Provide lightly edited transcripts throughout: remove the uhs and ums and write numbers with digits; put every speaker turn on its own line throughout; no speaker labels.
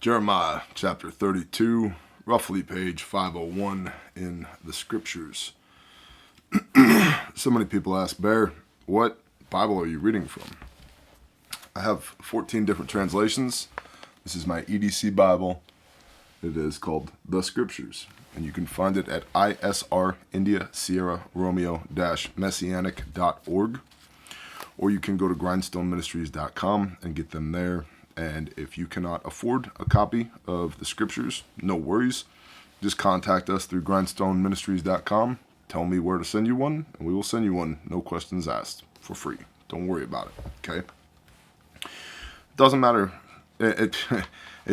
Jeremiah chapter 32, roughly page 501 in the scriptures. So many people ask, Bear, what Bible are you reading from? I have 14 different translations. This is my EDC Bible. It is called The Scriptures, and you can find it at ISR India Sierra Romeo-Messianic.org, or you can go to grindstoneministries.com and get them there. And if you cannot afford a copy of the scriptures, no worries. Just contact us through grindstoneministries.com. Tell me where to send you one, and we will send you one, no questions asked, for free. Don't worry about it, okay? Doesn't matter. It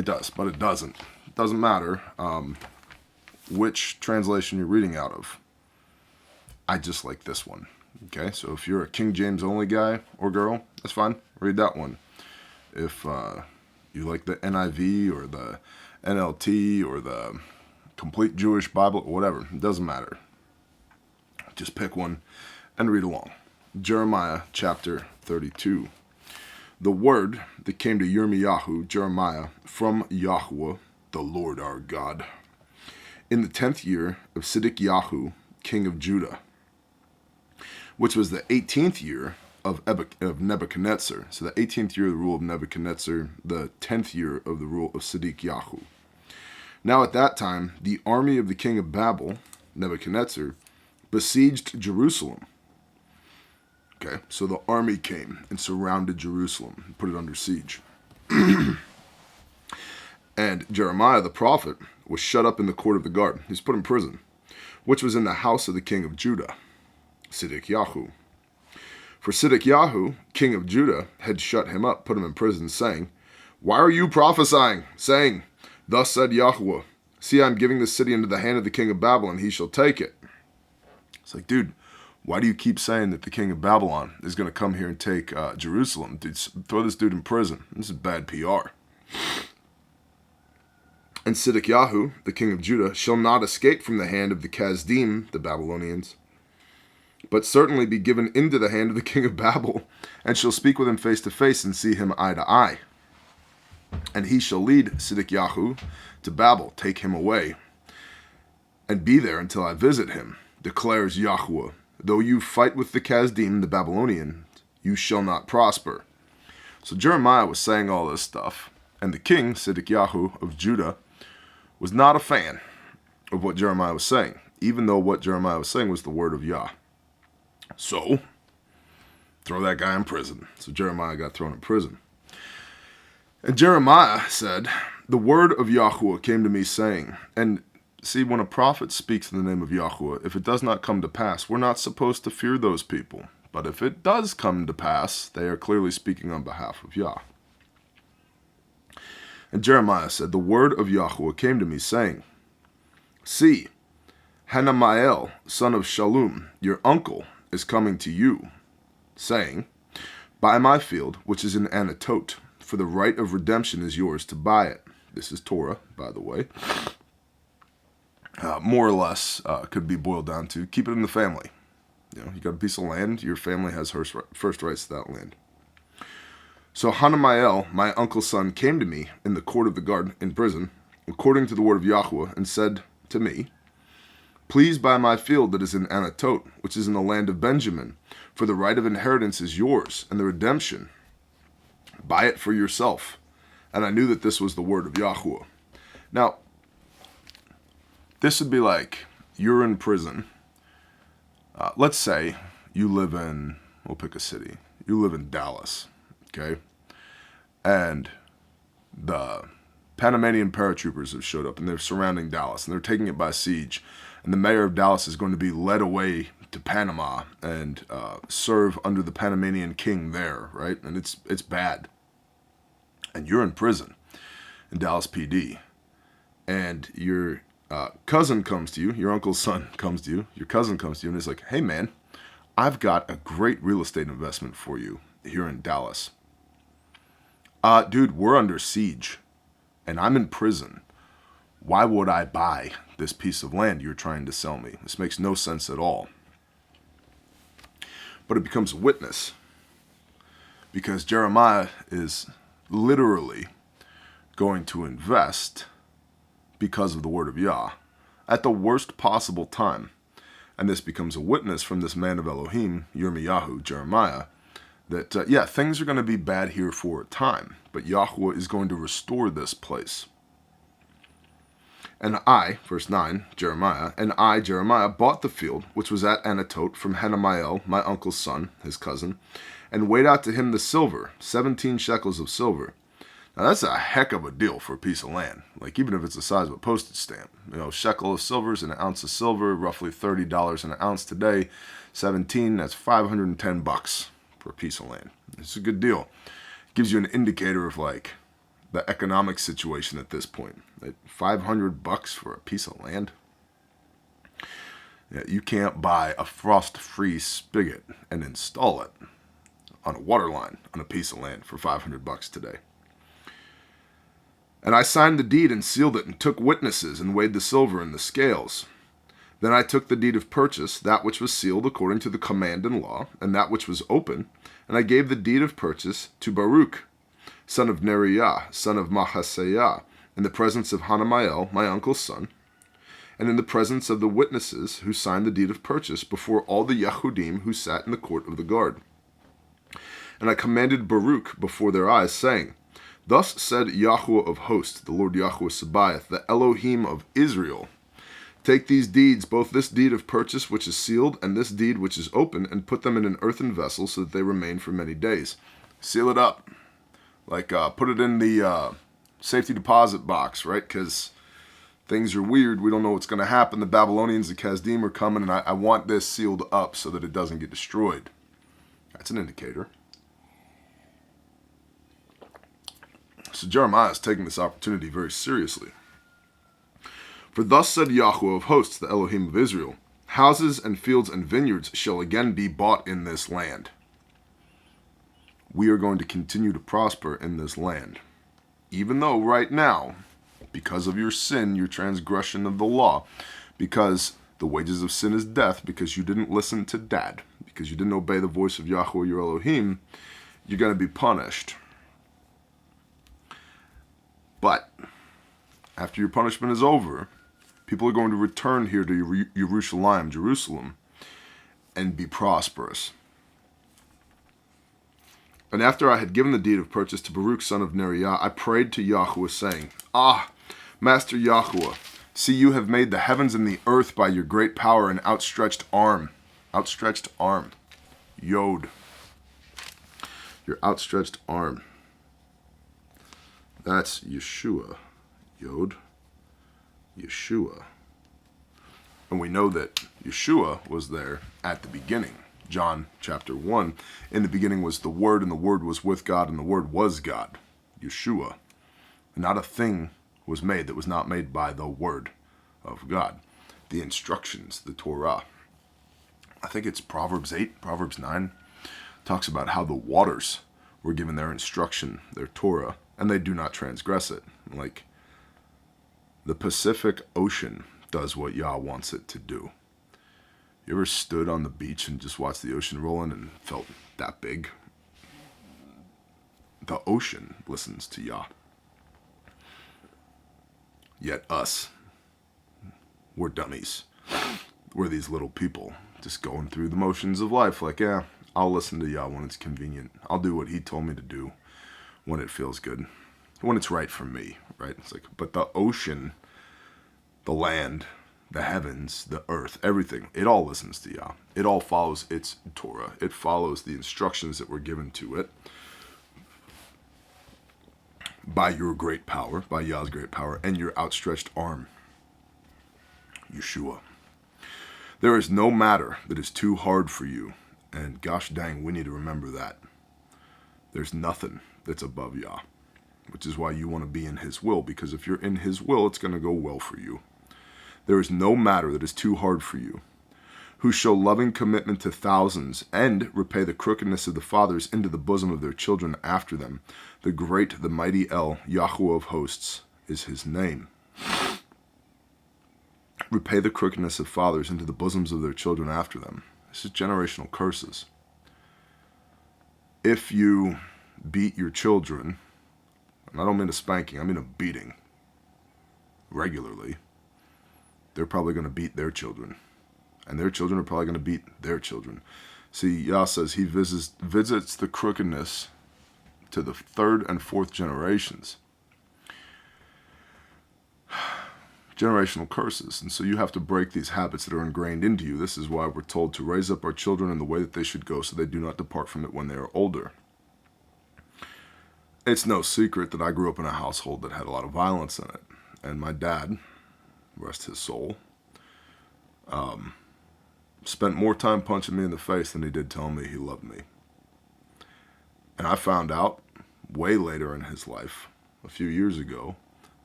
does, but it doesn't. It doesn't matter which translation you're reading out of. I just like this one, okay? So if you're a King James only guy or girl, that's fine. Read that one. If you like the NIV or the NLT or the Complete Jewish Bible, whatever, it doesn't matter. Just pick one and read along. Jeremiah chapter 32. The word that came to Yirmiyahu, Jeremiah, from Yahweh, the Lord our God, in the 10th year of Sidkiyahu, king of Judah, which was the 18th year of Nebuchadnezzar. So the 18th year of the rule of Nebuchadnezzar, the 10th year of the rule of Sidkiyahu. Now at that time, the army of the king of Babel, Nebuchadnezzar, besieged Jerusalem. Okay, so the army came and surrounded Jerusalem and put it under siege. And Jeremiah the prophet was shut up in the court of the guard. He was put in prison, which was in the house of the king of Judah, Sidkiyahu. For Sidkiyahu, king of Judah, had shut him up, put him in prison, saying, Why are you prophesying, saying, Thus said Yahweh, see, I am giving this city into the hand of the king of Babylon, he shall take it. It's like, dude, why do you keep saying that the king of Babylon is going to come here and take Jerusalem? Dude, throw this dude in prison. This is bad PR. And Sidkiyahu, the king of Judah, shall not escape from the hand of the Kasdim, the Babylonians, but certainly be given into the hand of the king of Babel, and shall speak with him face to face and see him eye to eye. And he shall lead Sidkiyahu to Babel, take him away, and be there until I visit him, declares Yahweh. Though you fight with the Kasdim, the Babylonians, you shall not prosper. So Jeremiah was saying all this stuff, and the king, Sidkiyahu of Judah, was not a fan of what Jeremiah was saying, even though what Jeremiah was saying was the word of Yah. So, throw that guy in prison. So Jeremiah got thrown in prison. And Jeremiah said, the word of Yahweh came to me saying, and see, when a prophet speaks in the name of Yahweh, if it does not come to pass, we're not supposed to fear those people. But if it does come to pass, they are clearly speaking on behalf of Yah. And Jeremiah said, the word of Yahweh came to me saying, See, Hanamael, son of Shallum, your uncle, is coming to you, saying, Buy my field, which is in Anatot, for the right of redemption is yours to buy it. This is Torah, by the way. More or less could be boiled down to keep it in the family. You know, you got a piece of land, your family has first rights to that land. So Hanamael, my uncle's son, came to me in the court of the guard in prison, according to the word of Yahweh, and said to me, Please buy my field that is in Anatot, which is in the land of Benjamin, for the right of inheritance is yours, and the redemption. Buy it for yourself. And I knew that this was the word of Yahweh. Now, this would be like, you're in prison. Let's say you live in, we'll pick a city. You live in Dallas, okay? And the Panamanian paratroopers have showed up, and they're surrounding Dallas, and they're taking it by siege. And the mayor of Dallas is going to be led away to Panama and serve under the Panamanian king there, right? And it's bad. And you're in prison in Dallas PD. And your cousin comes to you, your uncle's son comes to you, your cousin comes to you, and is like, Hey man, I've got a great real estate investment for you here in Dallas. Dude, we're under siege, and I'm in prison. Why would I buy this piece of land you're trying to sell me? This makes no sense at all. But it becomes a witness, because Jeremiah is literally going to invest because of the word of Yah at the worst possible time. And this becomes a witness from this man of Elohim, Yirmiyahu, Jeremiah, that, things are going to be bad here for a time, but Yahweh is going to restore this place. And I, verse 9, Jeremiah, and I, Jeremiah, bought the field, which was at Anatot, from Hanamiel, my uncle's son, his cousin, and weighed out to him the silver, 17 shekels of silver. Now that's a heck of a deal for a piece of land. Like, even if it's the size of a postage stamp. Shekel of silver is an ounce of silver, roughly $30 an ounce today. 17, that's $510 for a piece of land. It's a good deal. It gives you an indicator of, like, the economic situation at this point. At $500 for a piece of land? Yeah, you can't buy a frost-free spigot and install it on a water line on a piece of land for $500 today. And I signed the deed and sealed it and took witnesses and weighed the silver in the scales. Then I took the deed of purchase, that which was sealed according to the command and law, and that which was open, and I gave the deed of purchase to Baruch, son of Neriah, son of Mahaseiah, in the presence of Hanamiel, my uncle's son, and in the presence of the witnesses who signed the deed of purchase before all the Yehudim who sat in the court of the guard. And I commanded Baruch before their eyes, saying, Thus said Yahweh of hosts, the Lord Yahweh Sabaoth, the Elohim of Israel, Take these deeds, both this deed of purchase which is sealed, and this deed which is open, and put them in an earthen vessel, so that they remain for many days. Seal it up. Like, put it in the safety deposit box, right? Because things are weird. We don't know what's going to happen. The Babylonians, the Kasdim are coming, and I want this sealed up so that it doesn't get destroyed. That's an indicator. So Jeremiah is taking this opportunity very seriously. For thus said Yahweh of hosts, the Elohim of Israel, Houses and fields and vineyards shall again be bought in this land. We are going to continue to prosper in this land. Even though right now, because of your sin, your transgression of the law, because the wages of sin is death, because you didn't listen to Dad, because you didn't obey the voice of Yahweh your Elohim, you're going to be punished. But after your punishment is over, people are going to return here to Jerusalem, and be prosperous. And after I had given the deed of purchase to Baruch son of Neriah, I prayed to Yahweh, saying, Master Yahweh, see, you have made the heavens and the earth by your great power and outstretched arm. Outstretched arm. Yod. Your outstretched arm. That's Yeshua. Yod. Yeshua. And we know that Yeshua was there at the beginning. John chapter 1. In the beginning was the Word, and the Word was with God, and the Word was God. Yeshua. And not a thing was made that was not made by the Word of God. The instructions, the Torah. I think it's Proverbs 8, Proverbs 9, talks about how the waters were given their instruction, their Torah, and they do not transgress it. Like, the Pacific Ocean does what Yah wants it to do. You ever stood on the beach and just watched the ocean rolling and felt that big? The ocean listens to Yah. Yet us, we're dummies. We're these little people just going through the motions of life. Like, yeah, I'll listen to Yah when it's convenient. I'll do what he told me to do when it feels good. When it's right for me, right? It's like, but the ocean, the land, the heavens, the earth, everything, it all listens to Yah. It all follows its Torah. It follows the instructions that were given to it by your great power, by Yah's great power, and your outstretched arm, Yeshua. There is no matter that is too hard for you, and gosh dang, we need to remember that. There's nothing that's above Yah, which is why you want to be in his will, because if you're in his will, it's going to go well for you. There is no matter that is too hard for you, who show loving commitment to thousands and repay the crookedness of the fathers into the bosom of their children after them. The great, the mighty El, Yahweh of hosts, is his name. Repay the crookedness of fathers into the bosoms of their children after them. This is generational curses. If you beat your children, and I don't mean a spanking, I mean a beating, regularly, they're probably going to beat their children. And their children are probably going to beat their children. See, Yah says he visits the crookedness to the third and fourth generations. Generational curses. And so you have to break these habits that are ingrained into you. This is why we're told to raise up our children in the way that they should go so they do not depart from it when they are older. It's no secret that I grew up in a household that had a lot of violence in it. And my dad, rest his soul, spent more time punching me in the face than he did telling me he loved me. And I found out way later in his life, a few years ago,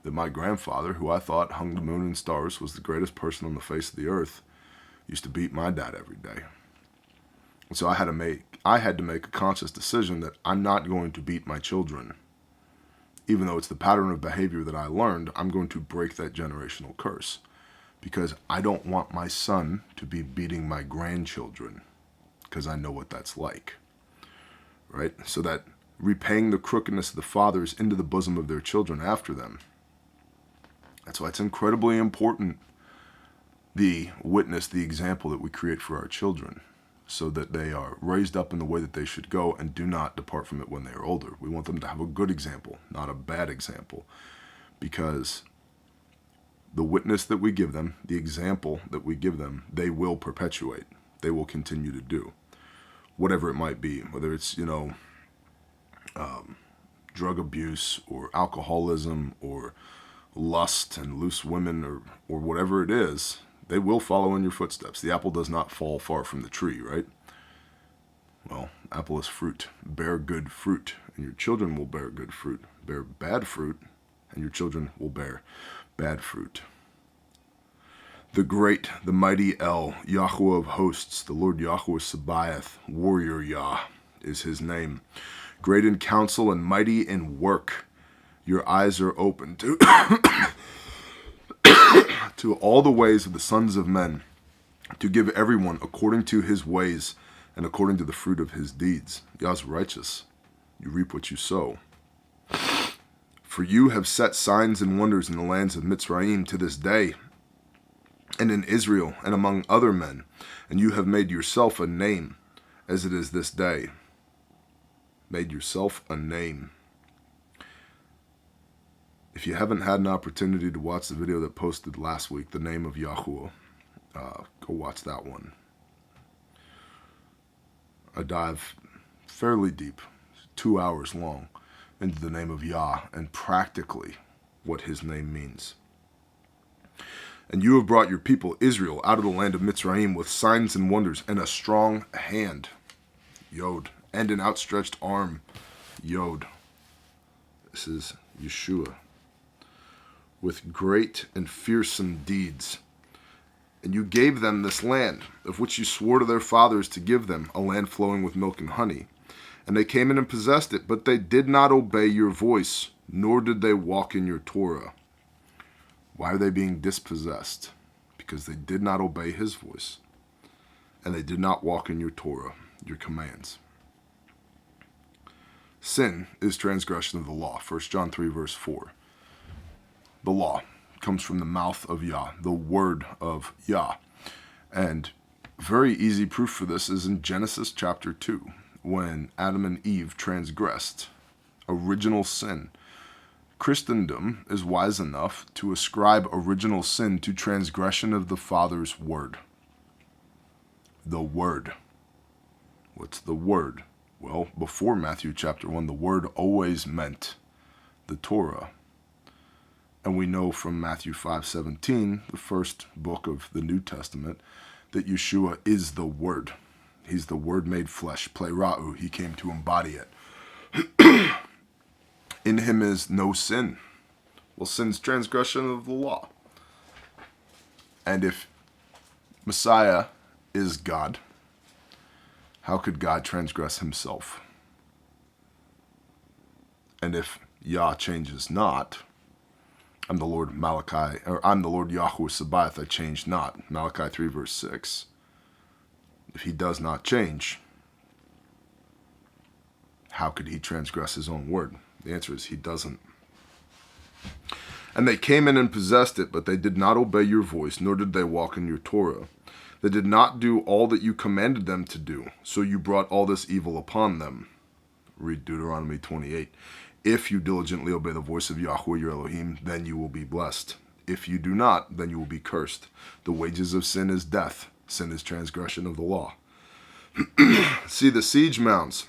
that my grandfather, who I thought hung the moon and stars, was the greatest person on the face of the earth, used to beat my dad every day. And so I had to make a conscious decision that I'm not going to beat my children. Even though it's the pattern of behavior that I learned, I'm going to break that generational curse. Because I don't want my son to be beating my grandchildren, because I know what that's like, right? So that repaying the crookedness of the fathers into the bosom of their children after them. That's why it's incredibly important, the witness, the example that we create for our children, so that they are raised up in the way that they should go and do not depart from it when they are older. We want them to have a good example, not a bad example, because the witness that we give them, the example that we give them, they will perpetuate. They will continue to do. Whatever it might be, whether it's, drug abuse or alcoholism or lust and loose women or whatever it is, they will follow in your footsteps. The apple does not fall far from the tree, right? Well, apple is fruit. Bear good fruit, and your children will bear good fruit. Bear bad fruit, and your children will bear bad fruit. The great, the mighty El, Yahweh of hosts, the Lord Yahweh Sabaoth, warrior Yah is his name. Great in counsel and mighty in work. Your eyes are open to, to all the ways of the sons of men, to give everyone according to his ways and according to the fruit of his deeds. Yah's righteous. You reap what you sow. For you have set signs and wonders in the lands of Mitzrayim to this day, and in Israel, and among other men, and you have made yourself a name, as it is this day. Made yourself a name. If you haven't had an opportunity to watch the video that posted last week, the name of Yahweh, go watch that one. I dive fairly deep, 2 hours long, into the name of Yah and practically what his name means. And you have brought your people Israel out of the land of Mitzrayim with signs and wonders and a strong hand, Yod, and an outstretched arm, Yod. This is Yeshua. With great and fearsome deeds. And you gave them this land, of which you swore to their fathers to give them, a land flowing with milk and honey. And they came in and possessed it, but they did not obey your voice, nor did they walk in your Torah. Why are they being dispossessed? Because they did not obey his voice, and they did not walk in your Torah, your commands. Sin is transgression of the law, 1 John 3, verse 4. The law comes from the mouth of Yah, the word of Yah. And very easy proof for this is in Genesis chapter 2, when Adam and Eve transgressed. Original sin. Christendom is wise enough to ascribe original sin to transgression of the Father's word. The word. What's the word? Well, before Matthew chapter 1, the word always meant the Torah. And we know from Matthew 5:17, the first book of the New Testament, that Yeshua is the Word. He's the Word made flesh, plera'u. He came to embody it. In him is no sin. Well, sin's transgression of the law. And if Messiah is God, how could God transgress himself? And if Yah changes not, I'm the Lord Yahweh Sabaoth, I change not. Malachi 3 verse 6. If he does not change, how could he transgress his own word? The answer is he doesn't. And they came in and possessed it, but they did not obey your voice, nor did they walk in your Torah. They did not do all that you commanded them to do, so you brought all this evil upon them. Read Deuteronomy 28. If you diligently obey the voice of Yahweh your Elohim, then you will be blessed. If you do not, then you will be cursed. The wages of sin is death. Sin is transgression of the law. See the siege mounds.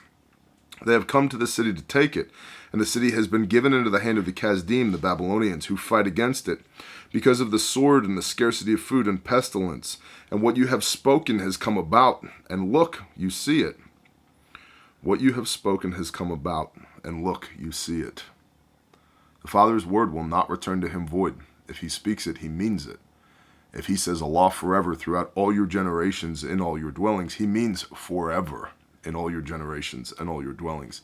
They have come to the city to take it, and the city has been given into the hand of the Kasdim, the Babylonians, who fight against it, because of the sword and the scarcity of food and pestilence. And what you have spoken has come about, and look, you see it. What you have spoken has come about, and look, you see it. The Father's word will not return to him void. If he speaks it, he means it. If he says a law forever throughout all your generations in all your dwellings, he means forever in all your generations and all your dwellings.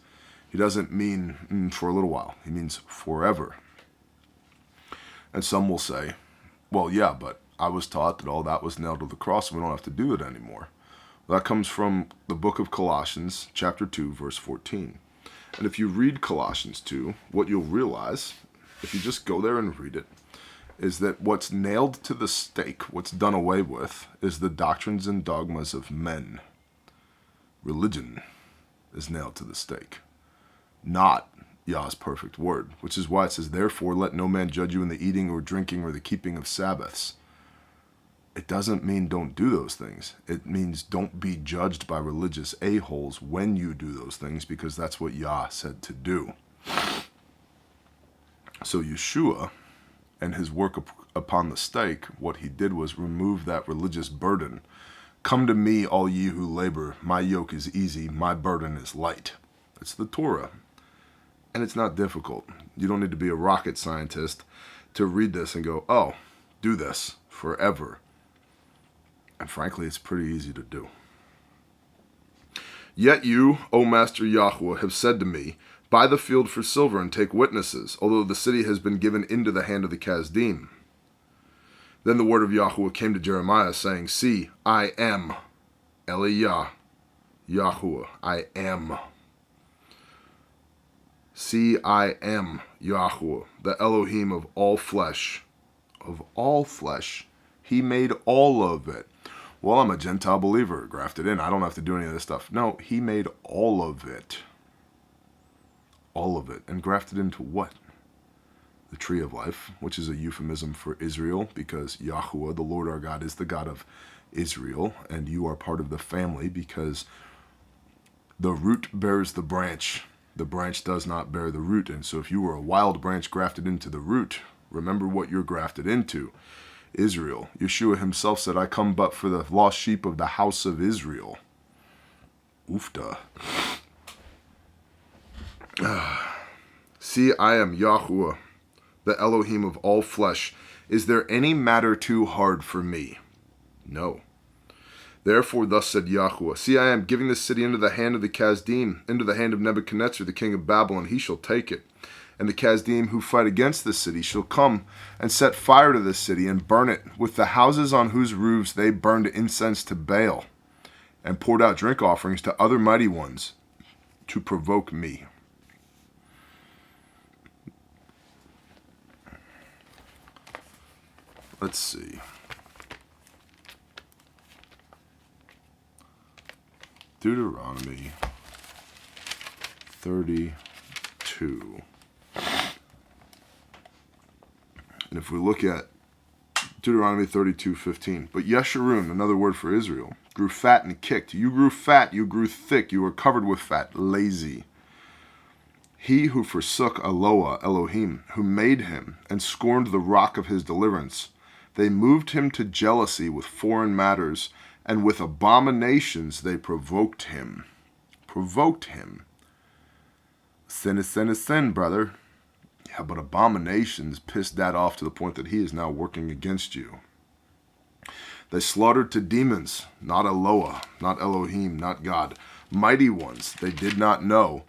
He doesn't mean for a little while. He means forever. And some will say, well, yeah, but I was taught that all that was nailed to the cross and we don't have to do it anymore. Well, that comes from the book of Colossians, chapter 2, verse 14. And if you read Colossians 2, what you'll realize, if you just go there and read it, is that what's nailed to the stake, what's done away with, is the doctrines and dogmas of men. Religion is nailed to the stake, not Yah's perfect word, which is why it says, therefore let no man judge you in the eating or drinking or the keeping of Sabbaths. It doesn't mean don't do those things. It means don't be judged by religious a-holes when you do those things, because that's what Yah said to do. So Yeshua and his work upon the stake, what he did was remove that religious burden. Come to me, all ye who labor. My yoke is easy. My burden is light. It's the Torah. And it's not difficult. You don't need to be a rocket scientist to read this and go, oh, do this forever. And frankly, it's pretty easy to do. Yet you, O Master Yahweh, have said to me, buy the field for silver and take witnesses, although the city has been given into the hand of the Kasdim. Then the word of Yahweh came to Jeremiah, saying, see, I am Eliyah, Yahweh, I am. See, I am Yahweh, the Elohim of all flesh. Of all flesh. He made all of it. Well, I'm a Gentile believer, grafted in. I don't have to do any of this stuff. No, he made all of it. All of it. And grafted into what? The tree of life, which is a euphemism for Israel, because Yahuwah, the Lord our God, is the God of Israel, and you are part of the family because the root bears the branch. The branch does not bear the root. And so if you were a wild branch grafted into the root, remember what you're grafted into. Israel. Yeshua himself said, I come but for the lost sheep of the house of Israel. Oofta. See, I am Yahuwah, the Elohim of all flesh. Is there any matter too hard for me? No. Therefore, thus said Yahuwah, see, I am giving this city into the hand of the Kasdim, into the hand of Nebuchadnezzar, the king of Babylon. He shall take it. And the Kasdim who fight against this city shall come and set fire to this city and burn it, with the houses on whose roofs they burned incense to Baal, and poured out drink offerings to other mighty ones, to provoke me. Let's see. Deuteronomy 32. And if we look at Deuteronomy 32:15, but Yeshurun, another word for Israel, grew fat and kicked. You grew fat, you grew thick, you were covered with fat, lazy. He who forsook Eloah, Elohim, who made him, and scorned the rock of his deliverance, they moved him to jealousy with foreign matters, and with abominations they provoked him. Provoked him. Sin is sin is sin, brother. Yeah, but abominations pissed that off to the point that he is now working against you. They slaughtered to demons, not Eloah, not Elohim, not God. Mighty ones they did not know.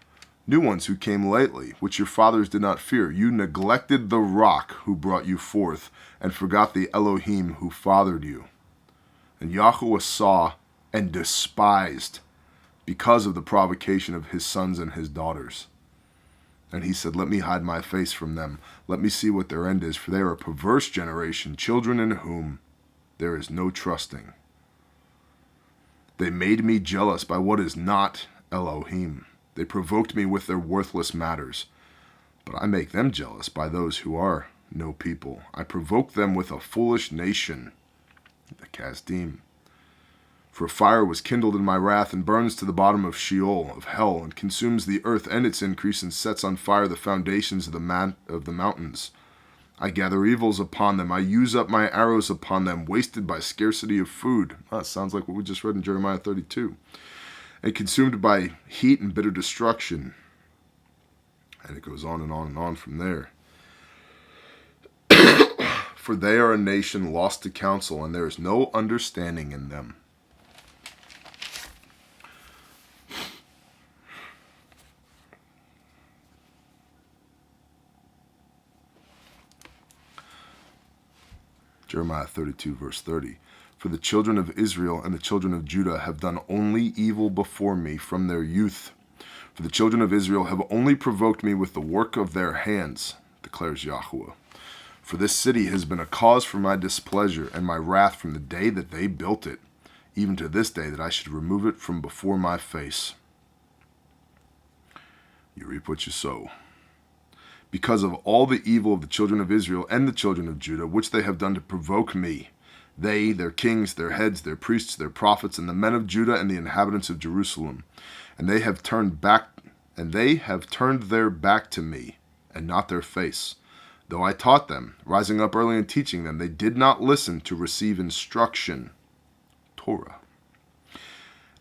New ones who came lately, which your fathers did not fear. You neglected the rock who brought you forth, and forgot the Elohim who fathered you. And Yahuwah saw and despised because of the provocation of his sons and his daughters. And he said, let me hide my face from them. Let me see what their end is, for they are a perverse generation, children in whom there is no trusting. They made me jealous by what is not Elohim. They provoked me with their worthless matters. But I make them jealous by those who are no people. I provoke them with a foolish nation, the Kasdim. For fire was kindled in my wrath, and burns to the bottom of Sheol, of hell, and consumes the earth and its increase, and sets on fire the foundations of the mountains. I gather evils upon them. I use up my arrows upon them, wasted by scarcity of food. That sounds like what we just read in Jeremiah 32. And consumed by heat and bitter destruction. And it goes on and on and on from there. For they are a nation lost to counsel, and there is no understanding in them. Jeremiah 32, verse 30. For the children of Israel and the children of Judah have done only evil before me from their youth. For the children of Israel have only provoked me with the work of their hands, declares Yahweh. For this city has been a cause for my displeasure and my wrath from the day that they built it, even to this day that I should remove it from before my face. You reap what you sow. Because of all the evil of the children of Israel and the children of Judah, which they have done to provoke me, they, their kings, their heads, their priests, their prophets, and the men of Judah and the inhabitants of Jerusalem, and they have turned their back to me, and not their face. Though I taught them, rising up early and teaching them, they did not listen to receive instruction, Torah.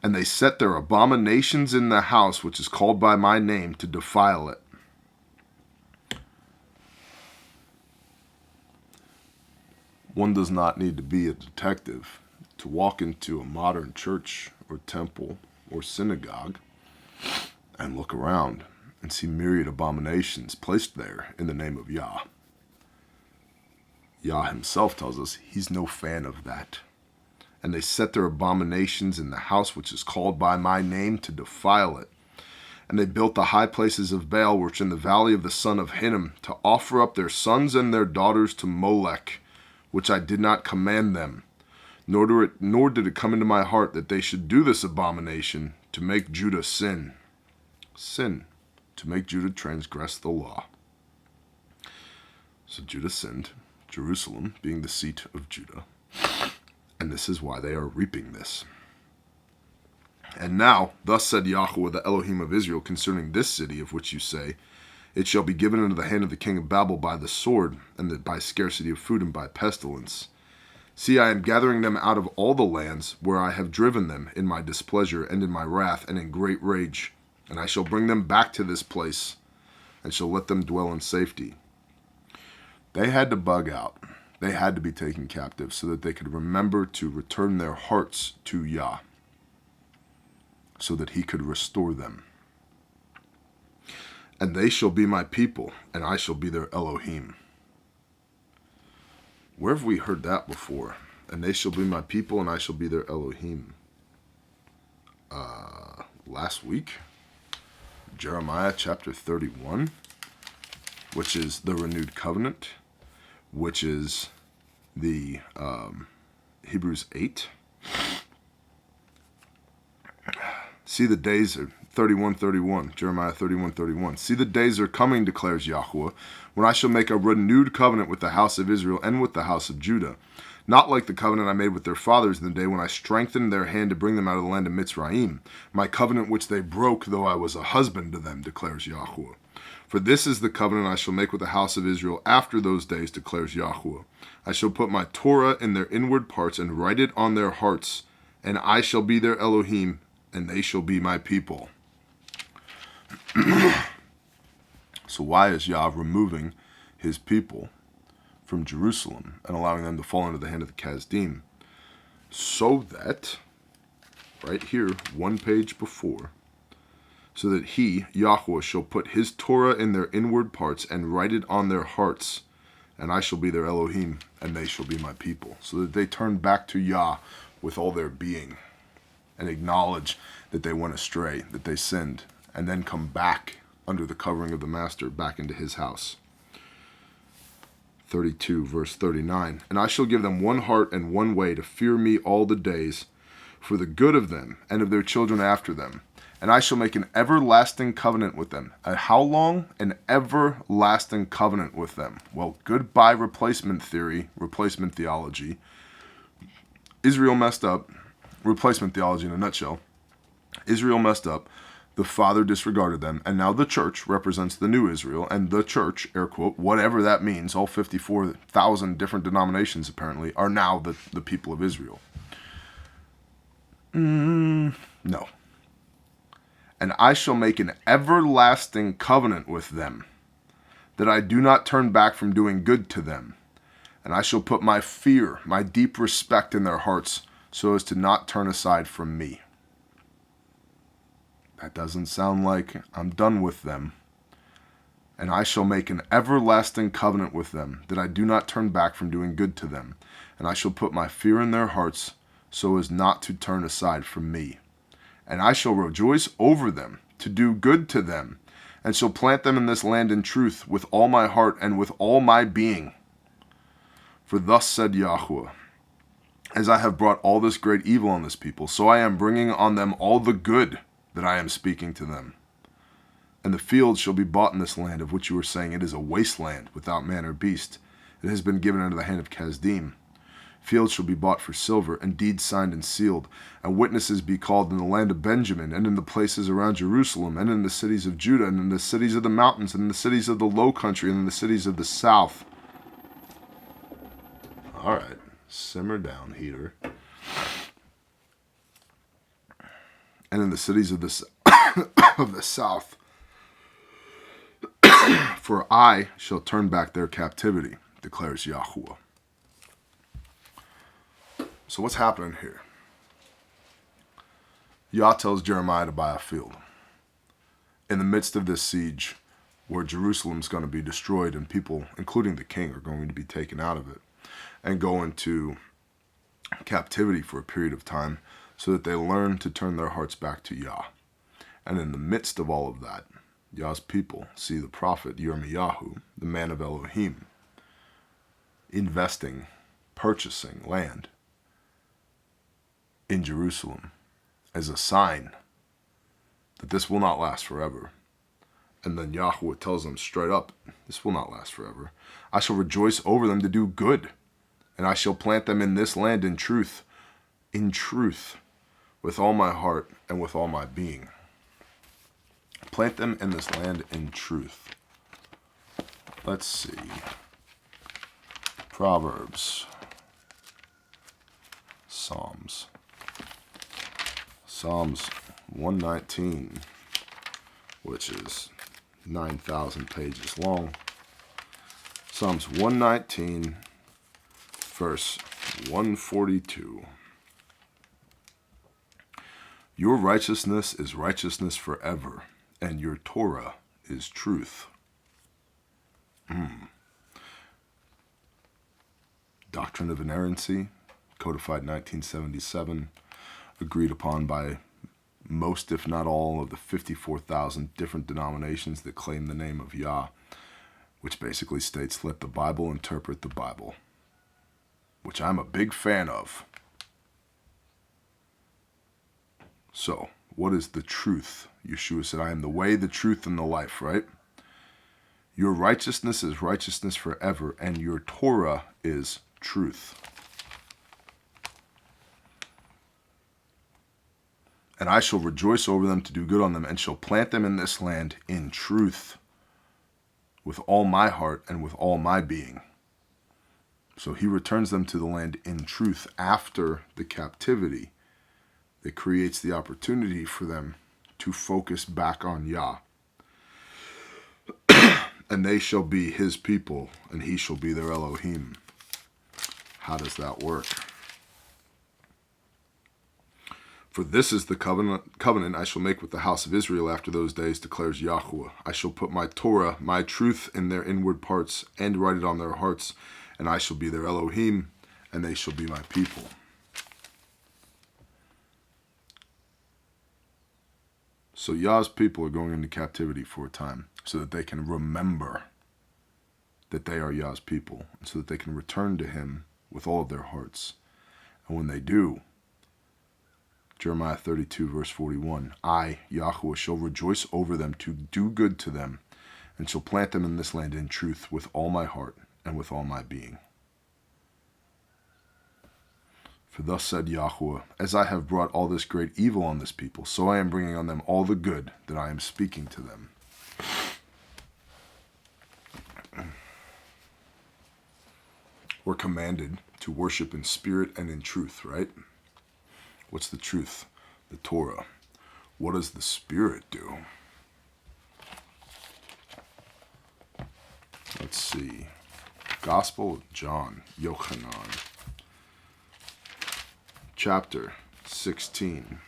And they set their abominations in the house which is called by my name to defile it. One does not need to be a detective to walk into a modern church or temple or synagogue and look around and see myriad abominations placed there in the name of Yah. Yah himself tells us he's no fan of that. And they set their abominations in the house which is called by my name to defile it. And they built the high places of Baal which in the valley of the son of Hinnom to offer up their sons and their daughters to Molech, which I did not command them, nor did it come into my heart that they should do this abomination to make Judah sin. Sin, to make Judah transgress the law. So Judah sinned, Jerusalem being the seat of Judah, and this is why they are reaping this. And now, thus said Yahweh, the Elohim of Israel, concerning this city of which you say, it shall be given into the hand of the king of Babel by the sword, and by scarcity of food, and by pestilence. See, I am gathering them out of all the lands where I have driven them in my displeasure, and in my wrath, and in great rage. And I shall bring them back to this place, and shall let them dwell in safety. They had to bug out. They had to be taken captive, so that they could remember to return their hearts to Yah, so that he could restore them. And they shall be my people, and I shall be their Elohim. Where have we heard that before? And they shall be my people, and I shall be their Elohim. Last week, Jeremiah chapter 31, which is the renewed covenant, which is the Hebrews 8. See the days are 31:31, Jeremiah 31:31. See the days are coming, declares Yahweh, when I shall make a renewed covenant with the house of Israel and with the house of Judah, not like the covenant I made with their fathers in the day when I strengthened their hand to bring them out of the land of Mitzrayim, my covenant which they broke, though I was a husband to them, declares Yahweh. For this is the covenant I shall make with the house of Israel after those days, declares Yahweh. I shall put my Torah in their inward parts and write it on their hearts, and I shall be their Elohim, and they shall be my people. So why is Yah removing his people from Jerusalem and allowing them to fall into the hand of the Kasdim? So that, right here, one page before, so that he, Yahweh, shall put his Torah in their inward parts and write it on their hearts, and I shall be their Elohim, and they shall be my people. So that they turn back to Yah with all their being and acknowledge that they went astray, that they sinned, and then come back under the covering of the master back into his house. 32, verse 39. And I shall give them one heart and one way to fear me all the days, for the good of them and of their children after them. And I shall make an everlasting covenant with them. How long? An everlasting covenant with them. Well, goodbye replacement theology. Israel messed up. Replacement theology in a nutshell. Israel messed up. The Father disregarded them. And now the church represents the new Israel. And the church, air quote, whatever that means, all 54,000 different denominations apparently, are now the people of Israel. No. And I shall make an everlasting covenant with them, that I do not turn back from doing good to them. And I shall put my fear, my deep respect in their hearts, so as to not turn aside from me. That doesn't sound like I'm done with them. And I shall make an everlasting covenant with them, that I do not turn back from doing good to them. And I shall put my fear in their hearts, so as not to turn aside from me. And I shall rejoice over them, to do good to them, and shall plant them in this land in truth, with all my heart and with all my being. For thus said Yahweh, as I have brought all this great evil on this people, so I am bringing on them all the good that I am speaking to them. And the fields shall be bought in this land, of which you are saying, it is a wasteland, without man or beast. It has been given into the hand of Kasdim. Fields shall be bought for silver, and deeds signed and sealed, and witnesses be called in the land of Benjamin, and in the places around Jerusalem, and in the cities of Judah, and in the cities of the mountains, and in the cities of the low country, and in the cities of the south. All right, simmer down, heater. And in the cities of the of the south, for I shall turn back their captivity, declares Yahweh. So what's happening here? Yah tells Jeremiah to buy a field. In the midst of this siege, where Jerusalem's going to be destroyed and people, including the king, are going to be taken out of it and go into captivity for a period of time so that they learn to turn their hearts back to Yah. And in the midst of all of that, Yah's people see the prophet Yirmiyahu, the man of Elohim, investing, purchasing land in Jerusalem as a sign that this will not last forever. And then Yahweh tells them straight up, this will not last forever. I shall rejoice over them to do good, and I shall plant them in this land in truth, with all my heart and with all my being. Plant them in this land in truth. Let's see. Proverbs. Psalms 119, which is 9,000 pages long. Psalms 119, verse 142. Your righteousness is righteousness forever, and your Torah is truth. Doctrine of inerrancy, codified 1977, agreed upon by most, if not all, of the 54,000 different denominations that claim the name of Yah, which basically states, let the Bible interpret the Bible, which I'm a big fan of. So, what is the truth? Yeshua said, I am the way, the truth, and the life, right? Your righteousness is righteousness forever, and your Torah is truth. And I shall rejoice over them to do good on them, and shall plant them in this land in truth, with all my heart and with all my being. So he returns them to the land in truth after the captivity that creates the opportunity for them to focus back on Yah. And they shall be his people, and he shall be their Elohim. How does that work? For this is the covenant I shall make with the house of Israel after those days, declares Yahweh. I shall put my Torah, my truth, in their inward parts, and write it on their hearts, and I shall be their Elohim, and they shall be my people. So Yah's people are going into captivity for a time so that they can remember that they are Yah's people, and so that they can return to him with all of their hearts. And when they do, Jeremiah 32 verse 41, I, Yahweh, shall rejoice over them to do good to them, and shall plant them in this land in truth with all my heart and with all my being. For thus said Yahweh, as I have brought all this great evil on this people, so I am bringing on them all the good that I am speaking to them. We're commanded to worship in spirit and in truth, right? What's the truth? The Torah. What does the Spirit do? Let's see. Gospel of John, Yochanan, chapter 16.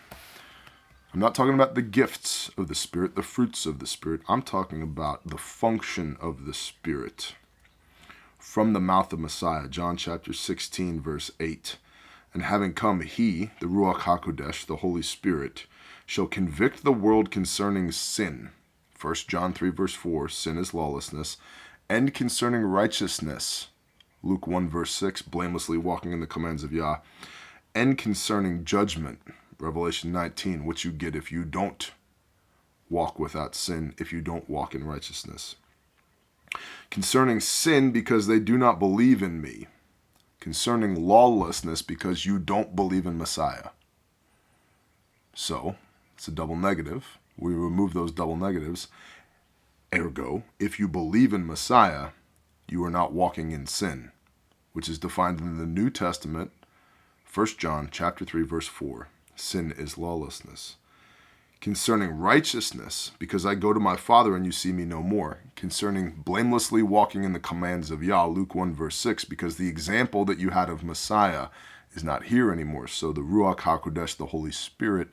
I'm not talking about the gifts of the Spirit, the fruits of the Spirit. I'm talking about the function of the Spirit. From the mouth of Messiah, John chapter 16, verse 8. And having come, he, the Ruach HaKodesh, the Holy Spirit, shall convict the world concerning sin. 1 John 3, verse 4, sin is lawlessness. And concerning righteousness. Luke 1, verse 6, blamelessly walking in the commands of Yah. And concerning judgment. Revelation 19, what you get if you don't walk without sin, if you don't walk in righteousness. Concerning sin, because they do not believe in me. Concerning lawlessness, because you don't believe in Messiah. So, it's a double negative. We remove those double negatives. Ergo, if you believe in Messiah, you are not walking in sin, which is defined in the New Testament, 1 John chapter 3, verse 4. Sin is lawlessness. Concerning righteousness, because I go to my Father and you see me no more. Concerning blamelessly walking in the commands of Yah, Luke 1 verse 6, because the example that you had of Messiah is not here anymore. So the Ruach HaKodesh, the Holy Spirit,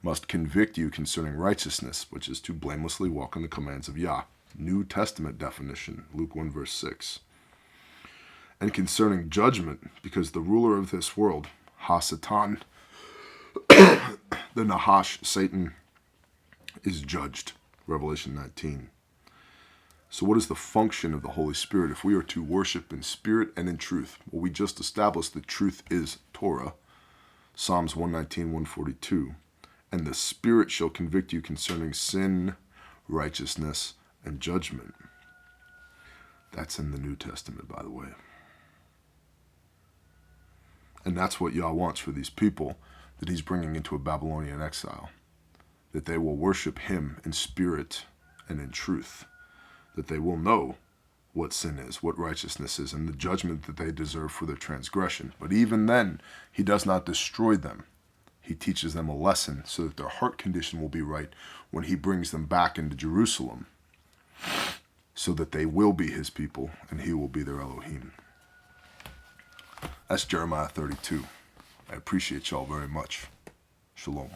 must convict you concerning righteousness, which is to blamelessly walk in the commands of Yah. New Testament definition, Luke 1 verse 6. And concerning judgment, because the ruler of this world, Ha-Satan, the Nahash, Satan, is judged. Revelation 19. So what is the function of the Holy Spirit if we are to worship in spirit and in truth? Well, we just established that truth is Torah. Psalms 119, 142. And the Spirit shall convict you concerning sin, righteousness, and judgment. That's in the New Testament, by the way. And that's what Yah wants for these people that he's bringing into a Babylonian exile. That they will worship him in spirit and in truth. That they will know what sin is, what righteousness is, and the judgment that they deserve for their transgression. But even then, he does not destroy them. He teaches them a lesson so that their heart condition will be right when he brings them back into Jerusalem. So that they will be his people and he will be their Elohim. That's Jeremiah 32. I appreciate y'all very much. Shalom.